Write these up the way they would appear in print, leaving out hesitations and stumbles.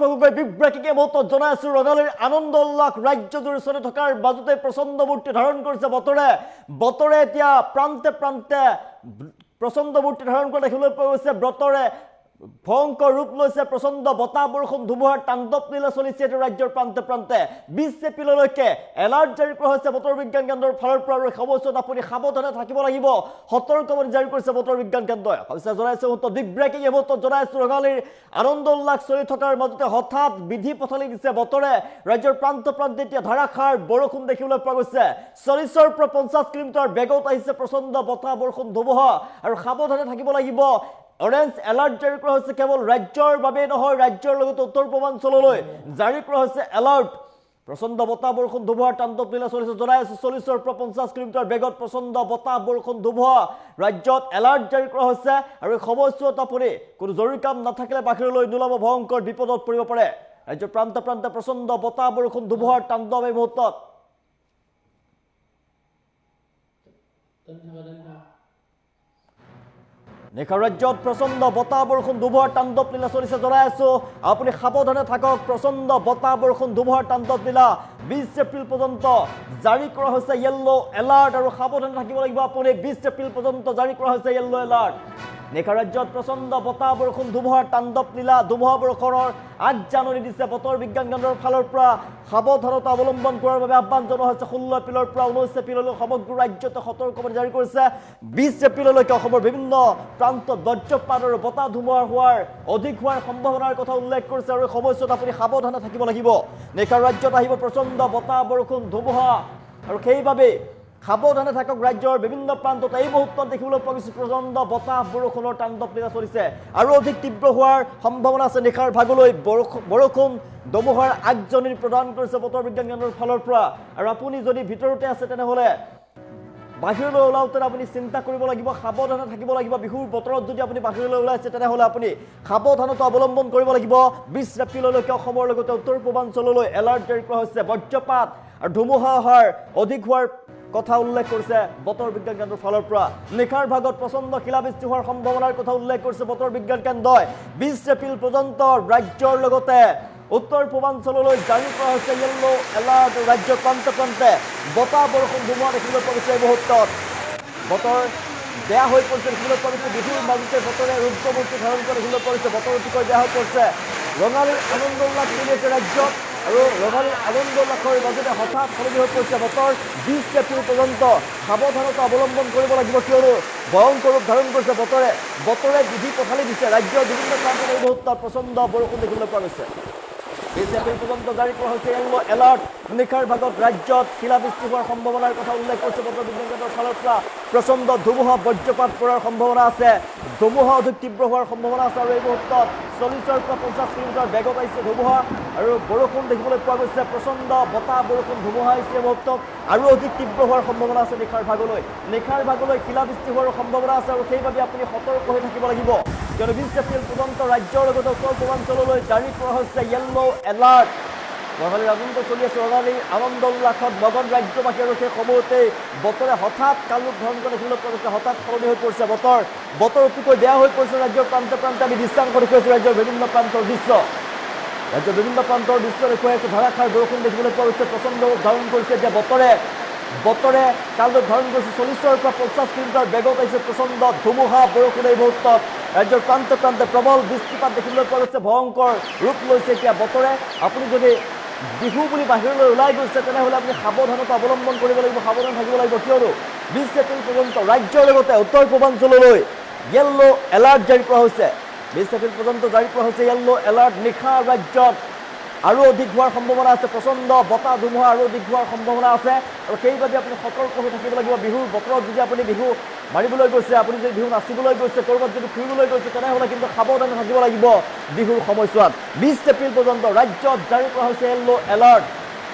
গগৈ বিব্ৰাকিকে মত জনাই আছো ৰঙালীৰ আনন্দ উল্লাস ৰাজ্যজুৰি চলি থকাৰ মাজতে প্ৰচণ্ড মূৰ্তি ধাৰণ কৰিছে বতৰে এতিয়া প্ৰান্তে প্ৰান্তে প্ৰচণ্ড মূৰ্তি ধাৰণ কৰা দেখিবলৈ পোৱা গৈছে বতৰে ভয়ংকৰ ৰূপ লৈছে প্ৰচণ্ড বতাহ বৰষুণ ধুমুহাৰ তাণ্ডৱ লীলা চলিছে ৰাজ্যৰ প্ৰান্তে প্ৰান্তে 20 এপ্ৰিললৈকে এলাৰ্ট জাৰি কৰা হৈছে বতৰ বিজ্ঞান কেন্দ্ৰৰ ফালৰ পৰা আৰু সময়ছোৱাত আপুনি সাৱধানে থাকিব লাগিব সতৰ্কবাণী জাৰি কৰিছে বতৰ বিজ্ঞান কেন্দ্ৰই জনাইছে বিগ ব্ৰেকিং এমত জনাইছো ৰঙালীৰ আনন্দ উল্লাস চলি থকাৰ মাজতে হঠাৎ বিধি পথালি দিছে বতৰে ৰাজ্যৰ প্ৰান্ত প্ৰান্তে এতিয়া ধাৰাসাৰ বৰষুণ দেখিবলৈ পোৱা গৈছে 40ৰ পৰা 50 কিলোমিটাৰ বেগত আহিছে প্ৰচণ্ড বতাহ বৰষুণ ধুমুহা আৰু সাৱধানে থাকিব লাগিব অৰেঞ্জ এলাৰ্ট জাৰি কৰা হৈছে কেৱল ৰাজ্যৰ বাবে নহয় ৰাজ্যৰ লগতে উত্তৰ পূৰ্বাঞ্চললৈ জাৰি কৰা হৈছে এলাৰ্ট প্ৰচণ্ড বতাহ বৰষুণ ধুমুহাৰ তাণ্ডৱ লীলা চলিছে জনাই আছে 40ৰ পৰা 50 কিলোমিটাৰ বেগত প্ৰচণ্ড বতাহ বৰষুণ ধুমুহা ৰাজ্যত এলাৰ্ট জাৰি কৰা হৈছে আৰু এই সময়ছোৱাত আপুনি কোনো জৰুৰী কাম নাথাকিলে বাহিৰলৈ নোলাব ভয়ংকৰ বিপদত পৰিব পাৰে ৰাজ্যৰ প্ৰান্তে প্ৰান্তে প্ৰচণ্ড বতাহ বৰষুণ ধুমুহাৰ তাণ্ডৱ এই মুহূৰ্তত নিশা ৰাজ্যত প্ৰচণ্ড বতাহ বৰষুণ ধুমুহাৰ তাণ্ডৱ লীলা চলিছে জনাই আছো আপুনি সাৱধানে থাকক প্ৰচণ্ড বতাহ বৰষুণ ধুমুহাৰ তাণ্ডৱ লীলা 20 এপ্ৰিল পৰ্যন্ত জাৰি কৰা হৈছে য়েল্লো এলাৰ্ট আৰু সাৱধানে থাকিব লাগিব আপুনি 20 এপ্ৰিল পৰ্যন্ত জাৰি কৰা হৈছে য়েল্লো এলাৰ্ট নিশা ৰাজ্যত প্ৰচণ্ড বতাহ বৰষুণ ধুমুহাৰ তাণ্ডৱ লীলা ধুমুহা বৰষুণৰ আগজাননী দিছে বতৰ বিজ্ঞান কেন্দ্ৰৰ ফালৰ পৰা সাৱধানতা অৱলম্বন কৰাৰ বাবে আহ্বান জনোৱা হৈছে 16 এপ্ৰিলৰ পৰা 19 এপ্ৰিললৈ সমগ্ৰ ৰাজ্যতে সতৰ্কবাণী জাৰি কৰিছে 20 এপ্ৰিললৈকে অসমৰ বিভিন্ন প্ৰান্তত বজ্ৰপাত আৰু বতাহ ধুমুহা হোৱাৰ অধিক হোৱাৰ সম্ভাৱনাৰ কথা উল্লেখ কৰিছে আৰু সময়ছোৱাত আপুনি সাৱধানে থাকিব লাগিব নিশা ৰাজ্যত আহিব প্ৰচণ্ড বতাহ বৰষুণ ধুমুহা আৰু সেইবাবে সাৱধানে থাকক ৰাজ্যৰ বিভিন্ন প্ৰান্তত এই মুহূৰ্তত দেখিবলৈ পোৱা গৈছে প্ৰচণ্ড বতাহ বৰষুণৰ তাণ্ডৱ লীলা চলিছে আৰু অধিক তীব্ৰ হোৱাৰ সম্ভাৱনা আছে নিশাৰ ভাগলৈ বৰষুণ ধুমুহাৰ আগজাননী প্ৰদান কৰিছে বতৰ বিজ্ঞান কেন্দ্ৰৰ ফালৰ পৰা আৰু আপুনি যদি ভিতৰতে আছে তেনেহ'লে বাহিৰলৈ ওলাওঁতে আপুনি চিন্তা কৰিব লাগিব সাৱধানে থাকিব লাগিব বিহুৰ বতৰত যদি আপুনি বাহিৰলৈ ওলাইছে তেনেহ'লে আপুনি সাৱধানতা অৱলম্বন কৰিব লাগিব 20 এপ্ৰিললৈকে অসমৰ লগতে উত্তৰ পূৰ্বাঞ্চললৈ এলাৰ্ট জাৰি কৰা হৈছে বজ্ৰপাত আৰু ধুমুহা অহাৰ অধিক হোৱাৰ কথা উল্লেখ কৰিছে বতৰ বিজ্ঞান কেন্দ্ৰৰ ফালৰ পৰা নিশাৰ ভাগত প্ৰচণ্ড শিলাবৃষ্টি হোৱাৰ সম্ভাৱনাৰ কথা উল্লেখ কৰিছে বতৰ বিজ্ঞান কেন্দ্ৰই 20 এপ্ৰিল পৰ্যন্ত ৰাজ্যৰ লগতে উত্তৰ পূৰ্বাঞ্চললৈ জাৰি কৰা হৈছে য়েল্লো এলাৰ্ট ৰাজ্যৰ প্ৰান্তে প্ৰান্তে বতাহ বৰষুণ ধুমুহা দেখিবলৈ পোৱা গৈছে এই মুহূৰ্তত বতৰ বেয়া হৈ পৰিছে দেখিবলৈ পোৱা গৈছে বিহুৰ মাজতে বতৰে ৰুদ্ৰমূৰ্তি ধাৰণ কৰা দেখিবলৈ পোৱা গৈছে বতৰ অতিকৈ বেয়া হৈ পৰিছে ৰঙালীৰ আনন্দ উল্লাস চলি আছে ৰাজ্যত আৰু ৰঙালীৰ আনন্দ উল্লাসৰ মাজতে হঠাৎ সলনি হৈ পৰিছে বতৰ 20 এপ্ৰিল পৰ্যন্ত সাৱধানতা অৱলম্বন কৰিব লাগিব কিয়নো ভয়ংকৰ ৰূপ ধাৰণ কৰিছে বতৰে বিধি পথালি দিছে ৰাজ্যৰ বিভিন্ন প্ৰান্তত এই মুহূৰ্তত প্ৰচণ্ড বৰষুণ দেখিবলৈ পোৱা গৈছে 20 এপ্ৰিল পৰ্যন্ত জাৰি কৰা হৈছে য়েল্লো এলাৰ্ট নিশাৰ ভাগত ৰাজ্যত শিলাবৃষ্টি হোৱাৰ সম্ভাৱনাৰ কথা উল্লেখ কৰিছে বতৰ বিজ্ঞান কেন্দ্ৰৰ ফালৰ পৰা প্ৰচণ্ড ধুমুহা বজ্ৰপাত পৰাৰ সম্ভাৱনা আছে ধুমুহা অধিক তীব্ৰ হোৱাৰ সম্ভাৱনা আছে আৰু এই মুহূৰ্তত 40ৰ পৰা 50 কিলোমিটাৰ বেগত আহিছে ধুমুহা আৰু বৰষুণ দেখিবলৈ পোৱা গৈছে প্ৰচণ্ড বতাহ বৰষুণ ধুমুহা আহিছে মুহূৰ্তত আৰু অধিক তীব্ৰ হোৱাৰ সম্ভাৱনা আছে নিশাৰ ভাগলৈ শিলাবৃষ্টি হোৱাৰ সম্ভাৱনা আছে আৰু সেইবাবে আপুনি সতৰ্ক হৈ থাকিব লাগিব কিয়নো 20 এপ্ৰিল পৰ্যন্ত ৰাজ্যৰ লগতে উত্তৰ পূৰ্বাঞ্চললৈ জাৰি কৰা হৈছে য়েল্লো এলাৰ্ট ৰঙালীৰ আনন্দ চলি আছে ৰঙালীৰ আনন্দ উল্লাসত মগন ৰাজ্যবাসী আৰু সেই সময়তে বতৰে হঠাৎ কালৰূপ ধাৰণ কৰা দেখিবলৈ পোৱা গৈছে হঠাৎ সলনি হৈ পৰিছে বতৰ অতিকৈ বেয়া হৈ পৰিছে ৰাজ্যৰ প্ৰান্তে প্ৰান্তে আমি দৃশ্যাংশ দেখুৱাইছোঁ ৰাজ্যৰ বিভিন্ন প্ৰান্তৰ দৃশ্য দেখুৱাই আছোঁ ধাৰাসাৰ বৰষুণ দেখিবলৈ পোৱা গৈছে প্ৰচণ্ড ৰূপ ধাৰণ কৰিছে এতিয়া বতৰে কালৰূপ ধাৰণ কৰিছে 40ৰ পৰা 50 কিলোমিটাৰ বেগত আহিছে প্ৰচণ্ড ধুমুহা বৰষুণ এই মুহূৰ্তত ৰাজ্যৰ প্ৰান্তে প্ৰান্তে প্ৰবল বৃষ্টিপাত দেখিবলৈ পোৱা গৈছে ভয়ংকৰ ৰূপ লৈছে এতিয়া বতৰে আপুনি যদি বিহু বুলি বাহিৰলৈ ওলাই গৈছে তেনেহ'লে আপুনি সাৱধানতা অৱলম্বন কৰিব লাগিব সাৱধান থাকিব লাগিব কিয়নো 20 এপ্ৰিল পৰ্যন্ত ৰাজ্যৰ লগতে উত্তৰ পূৰ্বাঞ্চললৈ য়েল্লো এলাৰ্ট জাৰি কৰা হৈছে 20 এপ্ৰিল পৰ্যন্ত জাৰি কৰা হৈছে য়েল্লো এলাৰ্ট নিশা ৰাজ্যত আৰু অধিক হোৱাৰ সম্ভাৱনা আছে প্ৰচণ্ড বতাহ ধুমুহা আৰু অধিক হোৱাৰ সম্ভাৱনা আছে আৰু সেইবাবে আপুনি সতৰ্ক হৈ থাকিব লাগিব বিহুৰ বতৰত যদি আপুনি বিহু মাৰিবলৈ গৈছে আপুনি যদি বিহু নাচিবলৈ গৈছে ক'ৰবাত যদি ফুৰিবলৈ গৈছে তেনেহ'লে কিন্তু সাৱধানে থাকিব লাগিব বিহুৰ সময়ছোৱাত 20 এপ্ৰিল পৰ্যন্ত ৰাজ্যত জাৰি কৰা হৈছে য়েল্লো এলাৰ্ট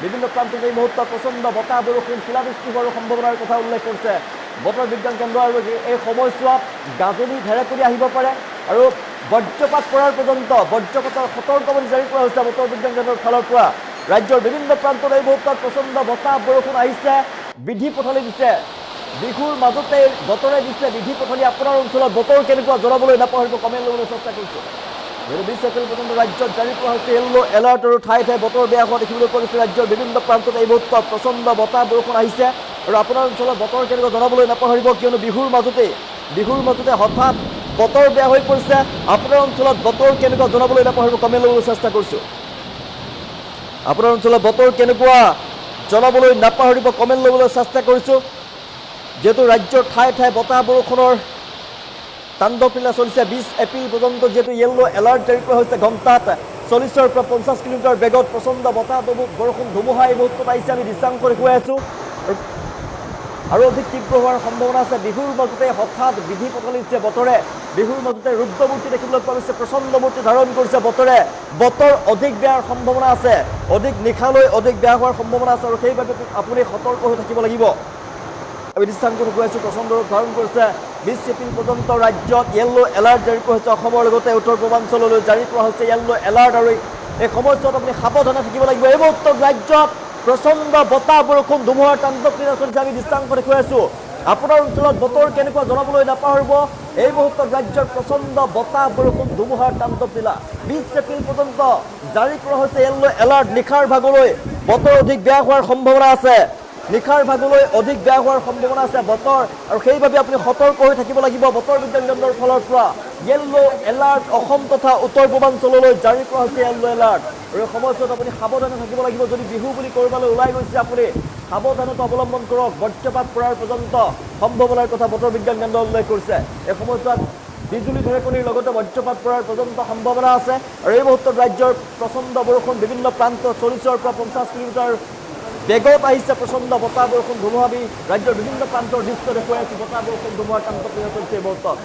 বিভিন্ন প্ৰান্তত এই মুহূৰ্তত প্ৰচণ্ড বতাহ বৰষুণ শিলাবৃষ্টি হোৱাৰ সম্ভাৱনাৰ কথা উল্লেখ কৰিছে বতৰ বিজ্ঞান কেন্দ্ৰ আৰু এই সময়ছোৱাত গাজনি ঢেৰেকনি আহিব পাৰে আৰু বজ্ৰপাত পৰাৰ পৰ্যন্ত বজ্ৰপাতৰ সতৰ্কবাণী জাৰি কৰা হৈছে বতৰ বিজ্ঞান কেন্দ্ৰৰ ফালৰ পৰা ৰাজ্যৰ বিভিন্ন প্ৰান্তত এই মুহূৰ্তত প্ৰচণ্ড বতাহ বৰষুণ আহিছে বিধি পথালি দিছে বিহুৰ মাজতে বতৰে দিছে বিধি পথালি আপোনাৰ অঞ্চলত বতৰ কেনেকুৱা জনাবলৈ নাপাহৰিব কমেণ্ট ল'বলৈ চেষ্টা কৰিছোঁ 20 এপ্ৰিল পৰ্যন্ত ৰাজ্যত জাৰি কৰা হৈছে য়েল্লো এলাৰ্ট আৰু ঠায়ে ঠায়ে বতৰ বেয়া হোৱা দেখিবলৈ পোৱা গৈছে ৰাজ্যৰ বিভিন্ন প্ৰান্তত এই মুহূৰ্তত প্ৰচণ্ড বতাহ বৰষুণ আহিছে আৰু আপোনাৰ অঞ্চলত বতৰ কেনেকুৱা জনাবলৈ নাপাহৰিব কিয়নো বিহুৰ মাজতে হঠাৎ বতৰ বেয়া হৈ পৰিছে আপোনাৰ অঞ্চলত বতৰ কেনেকুৱা জনাবলৈ নাপাহৰিব কমেণ্ট ল'বলৈ চেষ্টা কৰিছোঁ আপোনাৰ অঞ্চলত বতৰ কেনেকুৱা জনাবলৈ নাপাহৰিব কমেণ্ট ল'বলৈ চেষ্টা কৰিছোঁ যেহেতু ৰাজ্যৰ ঠায়ে ঠায়ে বতাহ বৰষুণৰ তাণ্ডৱ লীলা চলিছে 20 এপ্ৰিল পৰ্যন্ত যেহেতু য়েল্লো এলাৰ্ট জাৰি কৰা হৈছে ঘণ্টাত 40ৰ পৰা 50 কিলোমিটাৰ বেগত প্ৰচণ্ড বতাহ বৰষুণ ধুমুহা এই মুহূৰ্তত আহিছে আমি দৃশ্যাংশ দেখুৱাই আছোঁ আৰু অধিক তীব্ৰ হোৱাৰ সম্ভাৱনা আছে বিহুৰ মাজতে হঠাৎ বিধি পথালিছে বতৰে বিহুৰ মাজতে ৰুদ্ৰমূৰ্তি দেখিবলৈ পোৱা গৈছে প্ৰচণ্ড মূৰ্তি ধাৰণ কৰিছে বতৰে বতৰ অধিক বেয়াৰ সম্ভাৱনা আছে অধিক নিশালৈ অধিক বেয়া হোৱাৰ সম্ভাৱনা আছে আৰু সেইবাবে আপুনি সতৰ্ক হৈ থাকিব লাগিব আমি দৃশ্যাংশ দেখুৱাইছোঁ প্ৰচণ্ড ৰূপ ধাৰণ কৰিছে 20 এপ্ৰিল পৰ্যন্ত ৰাজ্যত য়েল্লো এলাৰ্ট জাৰি কৰা হৈছে অসমৰ লগতে উত্তৰ পূৰ্বাঞ্চললৈ জাৰি কৰা হৈছে য়েল্লো এলাৰ্ট আৰু এই সময়ছোৱাত আপুনি সাৱধানে থাকিব লাগিব এই মুহূৰ্তত ৰাজ্যত প্ৰচণ্ড বতাহ বৰষুণ ধুমুহাৰ তাণ্ডৱ লীলা চলিছে আমি দৃশ্যাংশ দেখুৱাইছোঁ আপোনাৰ অঞ্চলত বতৰ কেনেকুৱা জনাবলৈ নাপাহৰিব এই মুহূৰ্তত ৰাজ্যৰ প্ৰচণ্ড বতাহ বৰষুণ ধুমুহাৰ তাণ্ডৱ লীলা 20 এপ্ৰিল পৰ্যন্ত জাৰি কৰা হৈছে য়েল্লো এলাৰ্ট নিশাৰ ভাগলৈ বতৰ অধিক বেয়া হোৱাৰ সম্ভাৱনা আছে নিশাৰ ভাগলৈ অধিক বেয়া হোৱাৰ সম্ভাৱনা আছে বতৰ আৰু সেইবাবে আপুনি সতৰ্ক হৈ থাকিব লাগিব বতৰ বিজ্ঞান কেন্দ্ৰৰ ফালৰ পৰা য়েল্লো এলাৰ্ট অসম তথা উত্তৰ পূৰ্বাঞ্চললৈ জাৰি কৰা হৈছে য়েল্লো এলাৰ্ট আৰু এই সময়ছোৱাত আপুনি সাৱধানে থাকিব লাগিব যদি বিহু বুলি ক'ৰবালৈ ওলাই গৈছে আপুনি সাৱধানতা অৱলম্বন কৰক বজ্ৰপাত পৰাৰ পৰ্যন্ত সম্ভাৱনাৰ কথা বতৰ বিজ্ঞান কেন্দ্ৰই উল্লেখ কৰিছে এই সময়ছোৱাত বিজুলী ঢেৰেকনিৰ লগতে বজ্ৰপাত পৰাৰ পৰ্যন্ত সম্ভাৱনা আছে আৰু এই মুহূৰ্তত ৰাজ্যৰ প্ৰচণ্ড বৰষুণ বিভিন্ন প্ৰান্তত 40ৰ পৰা 50 কিলোমিটাৰ বেগত আহিছে প্ৰচণ্ড বতাহ বৰষুণ ধুমুহা ৰাজ্যৰ বিভিন্ন প্ৰান্তৰ দৃশ্য দেখুৱাই আছোঁ বতাহ বৰষুণ ধুমুহাৰ তাণ্ডৱ লীলা চলিছে এই মুহূৰ্তত